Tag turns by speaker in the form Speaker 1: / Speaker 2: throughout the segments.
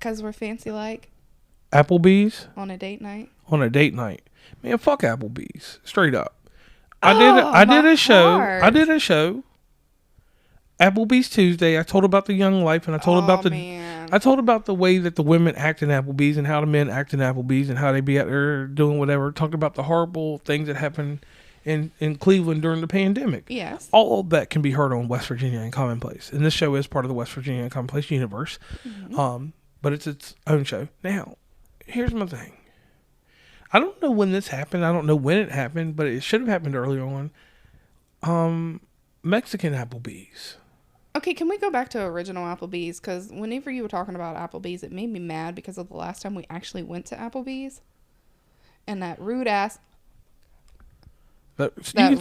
Speaker 1: Because we're fancy like.
Speaker 2: Applebee's?
Speaker 1: On a date night?
Speaker 2: On a date night. Man, fuck Applebee's. Straight up. I did a show.
Speaker 1: Heart.
Speaker 2: I did a show. Applebee's Tuesday. I told about the young life, and I told about I told about the way that the women act in Applebee's and how the men act in Applebee's and how they be out there doing whatever. Talked about the horrible things that happened in Cleveland during the pandemic.
Speaker 1: Yes.
Speaker 2: All of that can be heard on West Virginia and Commonplace. And this show is part of the West Virginia and Commonplace universe. Mm-hmm. But it's its own show. Now, here's my thing. I don't know when this happened. I don't know when it happened, but it should have happened early on. Mexican Applebee's.
Speaker 1: Okay, can we go back to original Applebee's? Because whenever you were talking about Applebee's, it made me mad because of the last time we actually went to Applebee's. And that rude ass... That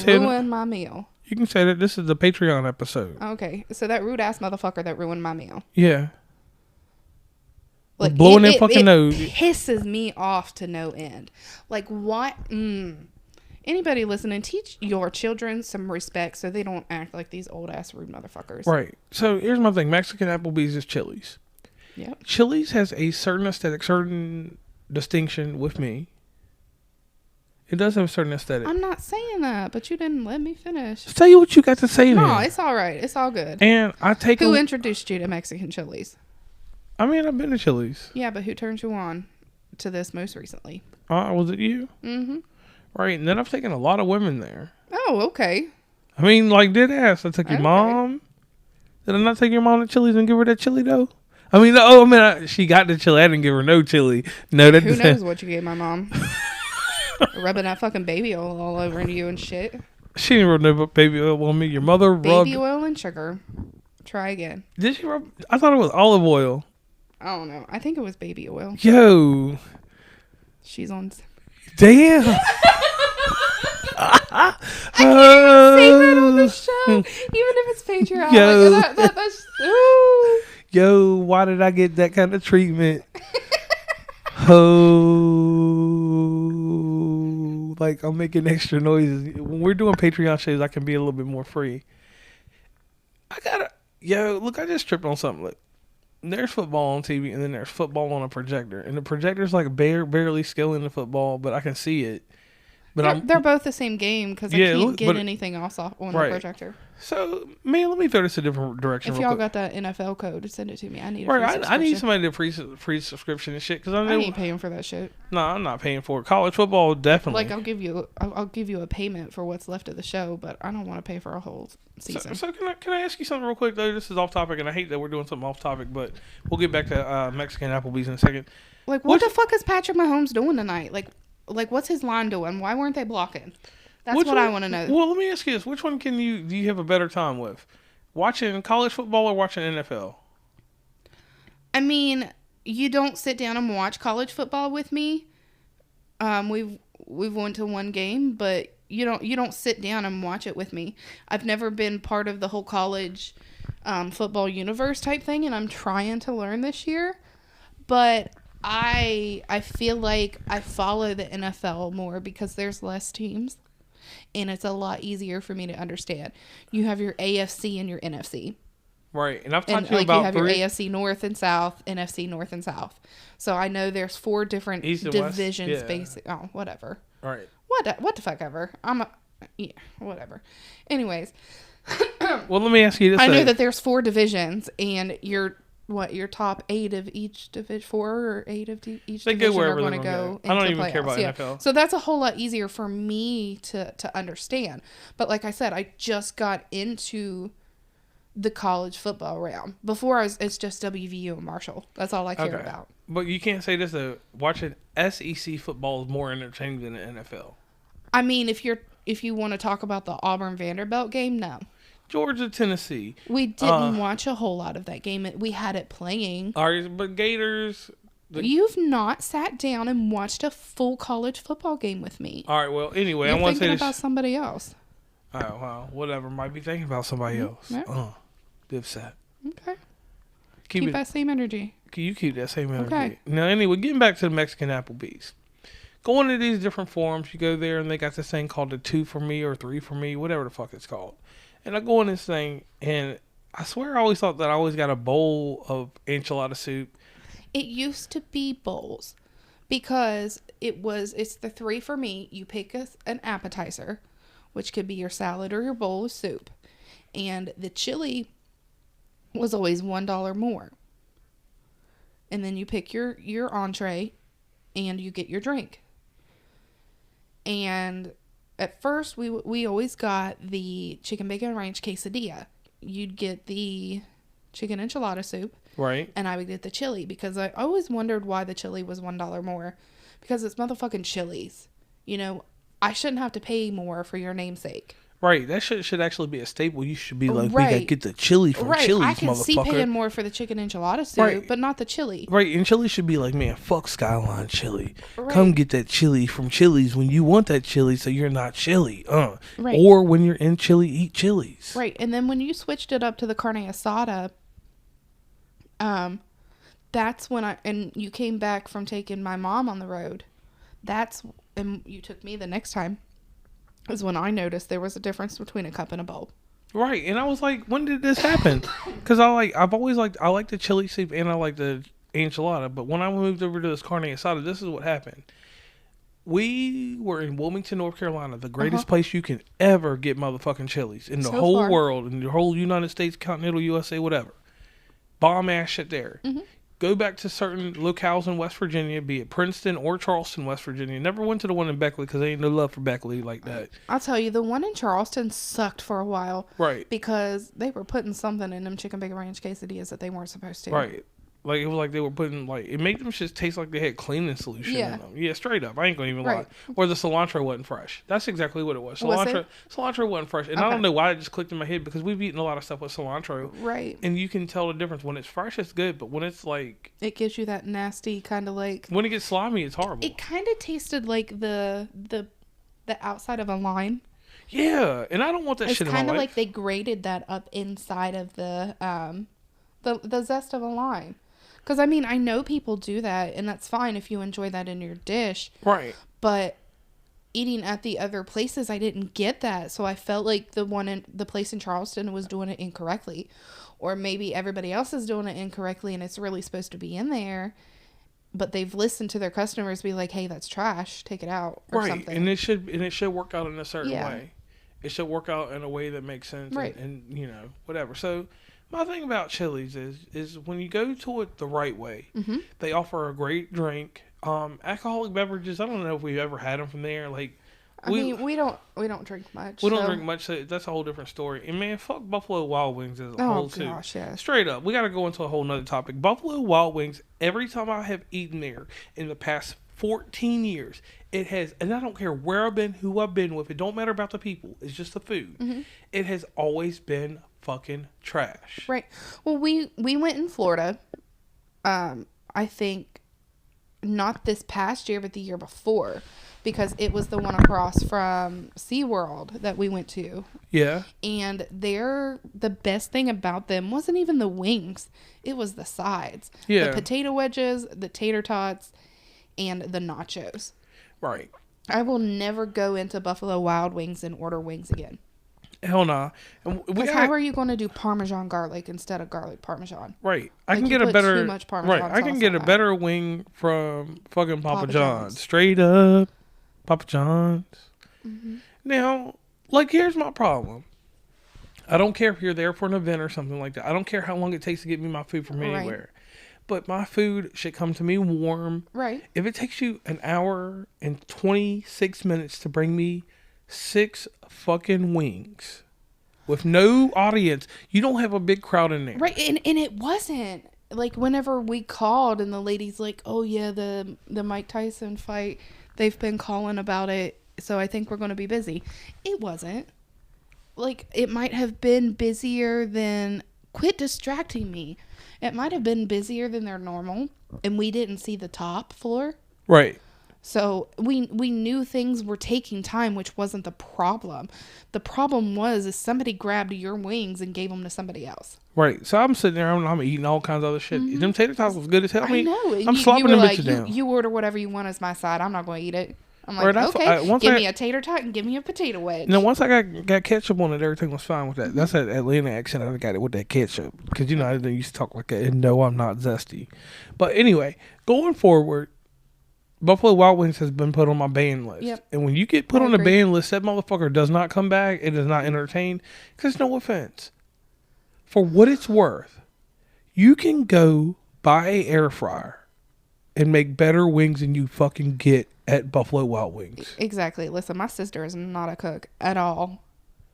Speaker 1: ruined my meal.
Speaker 2: You can say that this is the Patreon episode.
Speaker 1: Okay, so that rude ass motherfucker that ruined my meal.
Speaker 2: Yeah.
Speaker 1: Like,
Speaker 2: blowing their fucking nose.
Speaker 1: It pisses me off to no end. Like, what? Anybody listening, teach your children some respect so they don't act like these old ass rude motherfuckers.
Speaker 2: Right. So here's my thing. Mexican Applebee's is Chili's.
Speaker 1: Yep.
Speaker 2: Chili's has a certain aesthetic, certain distinction with me. It does have a certain aesthetic.
Speaker 1: I'm not saying that, but you didn't let me finish.
Speaker 2: Say what you got to say
Speaker 1: No,
Speaker 2: then.
Speaker 1: it's all right. It's all good.
Speaker 2: And I take
Speaker 1: Who introduced you to Mexican Chili's?
Speaker 2: I mean, I've been to Chili's.
Speaker 1: Yeah, but who turned you on to this most recently?
Speaker 2: Was it you?
Speaker 1: Mm-hmm.
Speaker 2: Right, and then I've taken a lot of women there.
Speaker 1: Oh, okay.
Speaker 2: I mean, like, dead ass. I took your mom. Did I not take your mom to Chili's and give her that chili, though? I mean, she got the chili. I didn't give her no chili. No,
Speaker 1: Who knows what you gave my mom? Rubbing that fucking baby oil all over you and shit.
Speaker 2: She didn't rub no baby oil on me. Your mother rubbed...
Speaker 1: Baby oil and sugar. Try again.
Speaker 2: Did she rub... I thought it was olive oil.
Speaker 1: I don't know. I think it was baby oil.
Speaker 2: Yo.
Speaker 1: She's on...
Speaker 2: Damn.
Speaker 1: I can't even say that on the show. Even if it's patriotic.
Speaker 2: Yo.
Speaker 1: Like, that's... Ooh.
Speaker 2: Yo, why did I get that kind of treatment? Oh, like I'm making extra noises. When we're doing Patreon shows, I can be a little bit more free. Look, I just tripped on something. Look, there's football on TV, and then there's football on a projector, and the projector's like barely scaling the football, but I can see it. But
Speaker 1: they're both the same game because I can't get anything else off on the projector.
Speaker 2: So, man, let me throw this a different direction.
Speaker 1: If y'all got that NFL code, send it to me. I need a free subscription.
Speaker 2: I need somebody to free subscription and shit because I
Speaker 1: ain't paying for that shit.
Speaker 2: No, I'm not paying for it. College football, definitely.
Speaker 1: Like I'll give you a payment for what's left of the show, but I don't want to pay for a whole season.
Speaker 2: So can I ask you something real quick though? This is off topic, and I hate that we're doing something off topic, but we'll get back to Mexican Applebee's in a second.
Speaker 1: Like, what the fuck is Patrick Mahomes doing tonight? Like what's his line doing? Why weren't they blocking? That's what I want to know.
Speaker 2: Well, let me ask you this: which one do you have a better time with, watching college football or watching NFL?
Speaker 1: I mean, you don't sit down and watch college football with me. We've went to one game, but you don't sit down and watch it with me. I've never been part of the whole college football universe type thing, and I'm trying to learn this year. But I feel like I follow the NFL more because there's less teams. And it's a lot easier for me to understand. You have your AFC and your NFC.
Speaker 2: Right. And I've talked to you about
Speaker 1: you have your AFC North and South, NFC North and South. So I know there's 4 different divisions. Basically. Oh, whatever.
Speaker 2: All right.
Speaker 1: What the fuck ever. Whatever. Anyways.
Speaker 2: Well, let me ask you this.
Speaker 1: I know that there's 4 divisions and your top 8 of each division, 4 or 8 of each division are going to go into
Speaker 2: I don't even
Speaker 1: playoffs.
Speaker 2: care about NFL.
Speaker 1: So that's a whole lot easier for me to understand. But like I said, I just got into the college football realm. Before it's just WVU and Marshall. That's all I care about.
Speaker 2: But you can't say this though. Watching SEC football is more entertaining than the NFL.
Speaker 1: I mean, if you want to talk about the Auburn Vanderbilt game, no.
Speaker 2: Georgia, Tennessee.
Speaker 1: We didn't watch a whole lot of that game. We had it playing.
Speaker 2: But Gators.
Speaker 1: You've not sat down and watched a full college football game with me.
Speaker 2: All right. Well, anyway,
Speaker 1: You're
Speaker 2: I want to say this.
Speaker 1: thinking about somebody else.
Speaker 2: Oh, well, whatever. Might be thinking about somebody else.
Speaker 1: Yeah.
Speaker 2: Dipset.
Speaker 1: Okay. Keep that same energy.
Speaker 2: You keep that same energy.
Speaker 1: Okay.
Speaker 2: Now, anyway, getting back to the Mexican Applebee's. Going to these different forums, you go there and they got this thing called the 2 for me or 3 for me, whatever the fuck it's called. And I go in this thing, and I swear I always thought that I always got a bowl of enchilada soup.
Speaker 1: It used to be bowls because it's the 3 for me. You pick an appetizer, which could be your salad or your bowl of soup. And the chili was always $1 more. And then you pick your entree and you get your drink. And at first we always got the chicken bacon ranch quesadilla. You'd get the chicken enchilada soup.
Speaker 2: Right.
Speaker 1: And I would get the chili because I always wondered why the chili was $1 more. Because it's motherfucking Chili's. You know, I shouldn't have to pay more for your namesake.
Speaker 2: Right. That should actually be a staple. You should be like,
Speaker 1: right.
Speaker 2: we gotta get the chili from Chili's,
Speaker 1: I can
Speaker 2: motherfucker.
Speaker 1: see paying more for the chicken enchilada soup,
Speaker 2: right.
Speaker 1: but not the chili.
Speaker 2: Right. And chili should be like, man, fuck Skyline chili.
Speaker 1: Right.
Speaker 2: Come get that chili from Chili's when you want that chili, so you're not chili.
Speaker 1: Right.
Speaker 2: Or when you're in Chili, eat Chili's.
Speaker 1: Right. And then when you switched it up to the carne asada, that's when and you came back from taking my mom on the road. And you took me the next time. Is when I noticed there was a difference between a cup and a bowl.
Speaker 2: Right, and I was like, when did this happen? Because I like the chili soup and I like the enchilada, but when I moved over to this carne asada, this is what happened. We were in Wilmington, North Carolina, the greatest place you can ever get motherfucking Chili's in the whole world, in the whole United States, continental USA, whatever. Bomb ass shit there. Mm-hmm. Go back to certain locales in West Virginia, be it Princeton or Charleston, West Virginia. Never went to the one in Beckley because there ain't no love for Beckley like that.
Speaker 1: I'll tell you, the one in Charleston sucked for a while.
Speaker 2: Right.
Speaker 1: Because they were putting something in them chicken bacon ranch quesadillas that they weren't supposed to.
Speaker 2: Right. Like, it was like they were putting, like, it made them just taste like they had cleaning solution in them. Yeah, straight up. I ain't going to even lie. Or the cilantro wasn't fresh. That's exactly what it was. Cilantro wasn't fresh. And I don't know why it just clicked in my head because we've eaten a lot of stuff with cilantro.
Speaker 1: Right.
Speaker 2: And you can tell the difference. When it's fresh, it's good. But when it's like...
Speaker 1: It gives you that nasty kind of like...
Speaker 2: When it gets slimy, it's horrible.
Speaker 1: It kind of tasted like the outside of a lime.
Speaker 2: Yeah. And I don't want that shit in my life. It's kind of like
Speaker 1: they grated that up inside of the zest of a lime. Because, I mean, I know people do that, and that's fine if you enjoy that in your dish.
Speaker 2: Right.
Speaker 1: But eating at the other places, I didn't get that. So I felt like the place in Charleston was doing it incorrectly. Or maybe everybody else is doing it incorrectly, and it's really supposed to be in there. But they've listened to their customers be like, hey, that's trash. Take it out or something.
Speaker 2: And it should work out in a certain way. It should work out in a way that makes sense.
Speaker 1: Right.
Speaker 2: And you know, whatever. So... My thing about Chili's is when you go to it the right way, they offer a great drink. Alcoholic beverages, I don't know if we've ever had them from there. Like,
Speaker 1: we don't drink much.
Speaker 2: We don't drink much. So that's a whole different story. And man, fuck Buffalo Wild Wings as a whole too. Oh gosh, yeah. Straight up, we got to go into a whole nother topic. Buffalo Wild Wings. Every time I have eaten there in the past 14 years, it has, and I don't care where I've been, who I've been with. It don't matter about the people. It's just the food. Mm-hmm. It has always been fucking trash.
Speaker 1: Right. Well, we went in Florida. I think not this past year, but the year before, because it was the one across from SeaWorld that we went to.
Speaker 2: Yeah.
Speaker 1: And the best thing about them wasn't even the wings. It was the sides.
Speaker 2: Yeah.
Speaker 1: The potato wedges, the tater tots, and the nachos.
Speaker 2: Right.
Speaker 1: I will never go into Buffalo Wild Wings and order wings again.
Speaker 2: Hell nah.
Speaker 1: How are you going to do Parmesan garlic instead of garlic Parmesan?
Speaker 2: Right. I can get a better.
Speaker 1: Too much Parmesan
Speaker 2: right. I can get a better wing from fucking Papa John's. Straight up, Papa John's. Mm-hmm. Now, like, here's my problem. I don't care if you're there for an event or something like that. I don't care how long it takes to get me my food from anywhere. But my food should come to me warm.
Speaker 1: Right.
Speaker 2: If it takes you an hour and 26 minutes to bring me 6 fucking wings with no audience, you don't have a big crowd in there.
Speaker 1: Right. And it wasn't like whenever we called and the lady's like, oh yeah, the Mike Tyson fight, they've been calling about it, so I think we're going to be busy. It wasn't. Like, it might have been busier than, quit distracting me. It might have been busier than their normal, and we didn't see the top floor.
Speaker 2: Right.
Speaker 1: So we knew things were taking time, which wasn't the problem. The problem is somebody grabbed your wings and gave them to somebody else.
Speaker 2: Right. So I'm sitting there, I'm eating all kinds of other shit. Them tater tots was good as hell.
Speaker 1: I know.
Speaker 2: I'm slopping them bitches down.
Speaker 1: You order whatever you want as my side. I'm not going to eat it. I'm like, okay, give me a tater tot and give me a potato wedge.
Speaker 2: No, once I got ketchup on it, everything was fine with that. That's that Atlanta accent. I got it with that ketchup. Because, you know, I didn't used to talk like that. And no, I'm not zesty. But anyway, going forward, Buffalo Wild Wings has been put on my ban list.
Speaker 1: Yep.
Speaker 2: And when you get put on the ban list, that motherfucker does not come back. It is not entertained. Because no offense. For what it's worth, you can go buy an air fryer and make better wings than you fucking get at Buffalo Wild Wings.
Speaker 1: Exactly. Listen, my sister is not a cook at all,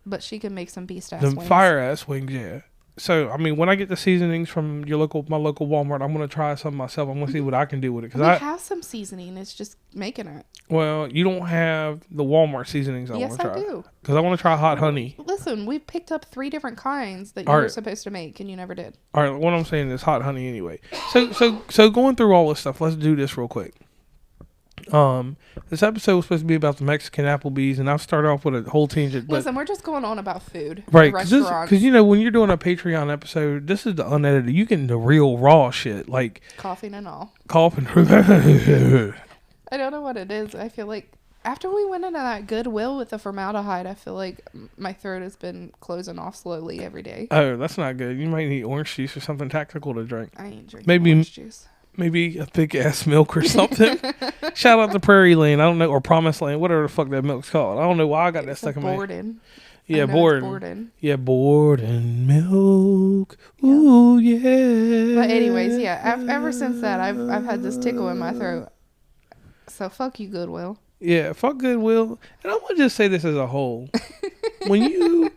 Speaker 1: but she can make some beast ass wings.
Speaker 2: Fire ass wings, yeah. So, I mean, when I get the seasonings from my local Walmart, I'm going to try some myself. I'm going to see what I can do with it.
Speaker 1: We have some seasoning. It's just making it.
Speaker 2: Well, you don't have the Walmart seasonings I want to try. Yes, I do. Because I want to try hot honey.
Speaker 1: Listen, we picked up 3 different kinds that you were supposed to make, and you never did.
Speaker 2: All right, what I'm saying is hot honey anyway. So going through all this stuff, let's do this real quick. This episode was supposed to be about the Mexican Applebee's, and I've started off with a whole tangent.
Speaker 1: Listen, we're just going on about food,
Speaker 2: right? Because you know, when you're doing a Patreon episode, this is the unedited. You get the real raw shit, like
Speaker 1: coughing and all.
Speaker 2: Coughing.
Speaker 1: I don't know what it is. I feel like after we went into that Goodwill with the formaldehyde, I feel like my throat has been closing off slowly every day.
Speaker 2: Oh, that's not good. You might need orange juice or something tactical to drink.
Speaker 1: I ain't drinking orange juice.
Speaker 2: Maybe a thick ass milk or something. Shout out to Prairie Lane. I don't know, or Promise Lane, whatever the fuck that milk's called. I don't know why I got that stuck in my head. Yeah, Borden. Yeah, Borden milk. Ooh, yeah.
Speaker 1: But anyways, yeah. Ever since that, I've had this tickle in my throat. So fuck you, Goodwill.
Speaker 2: Yeah, fuck Goodwill. And I want to just say this as a whole. When you...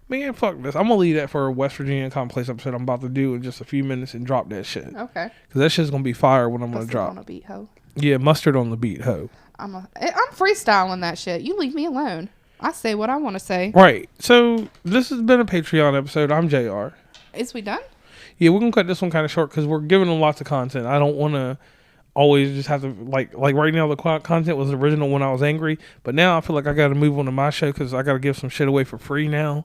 Speaker 2: Man, fuck this. I'm going to leave that for a West Virginia Complex episode I'm about to do in just a few minutes and drop that shit.
Speaker 1: Okay.
Speaker 2: Because that shit's going to be fire when I'm going to drop.
Speaker 1: On a beat, ho.
Speaker 2: Yeah, mustard on the beat, ho.
Speaker 1: I'm freestyling that shit. You leave me alone. I say what I want to say.
Speaker 2: Right. So, this has been a Patreon episode. I'm JR.
Speaker 1: Is we done?
Speaker 2: Yeah, we're going to cut this one kind of short because we're giving them lots of content. I don't want to always just have to, like right now, the content was original when I was angry. But now I feel like I got to move on to my show because I got to give some shit away for free now.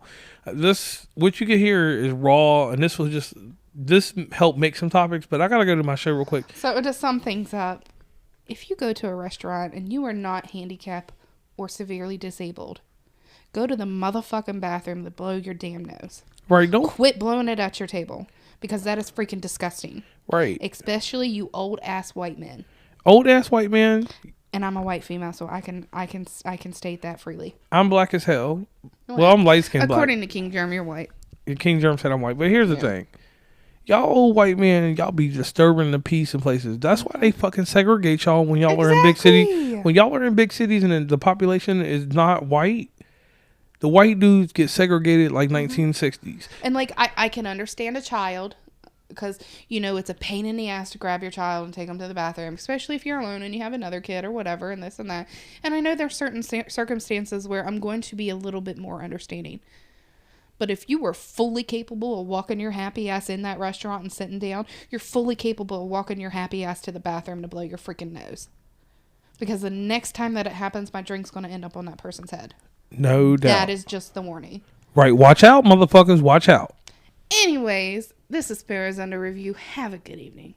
Speaker 2: What you get here is raw, and this helped make some topics, but I got to go to my show real quick.
Speaker 1: So to sum things up, if you go to a restaurant and you are not handicapped or severely disabled, go to the motherfucking bathroom to blow your damn nose.
Speaker 2: Right, don't
Speaker 1: quit blowing it at your table because that is freaking disgusting.
Speaker 2: Right.
Speaker 1: Especially you old ass white men.
Speaker 2: Old ass white man.
Speaker 1: And I'm a white female, so I can state that freely.
Speaker 2: I'm black as hell. Well, I'm light skinned black.
Speaker 1: According to King Germ, you're white.
Speaker 2: King Germ said I'm white. But here's the thing. Y'all old white men, y'all be disturbing the peace in places. That's why they fucking segregate y'all when y'all are in big cities. When y'all are in big cities and the population is not white, the white dudes get segregated like 1960s.
Speaker 1: And like, I can understand a child because, you know, it's a pain in the ass to grab your child and take them to the bathroom, especially if you're alone and you have another kid or whatever and this and that. And I know there's certain circumstances where I'm going to be a little bit more understanding. But if you were fully capable of walking your happy ass in that restaurant and sitting down, you're fully capable of walking your happy ass to the bathroom to blow your freaking nose. Because the next time that it happens, my drink's going to end up on that person's head.
Speaker 2: No doubt.
Speaker 1: That is just the warning.
Speaker 2: Right. Watch out, motherfuckers. Watch out.
Speaker 1: Anyways, this is Sparrow's Under Review. Have a good evening.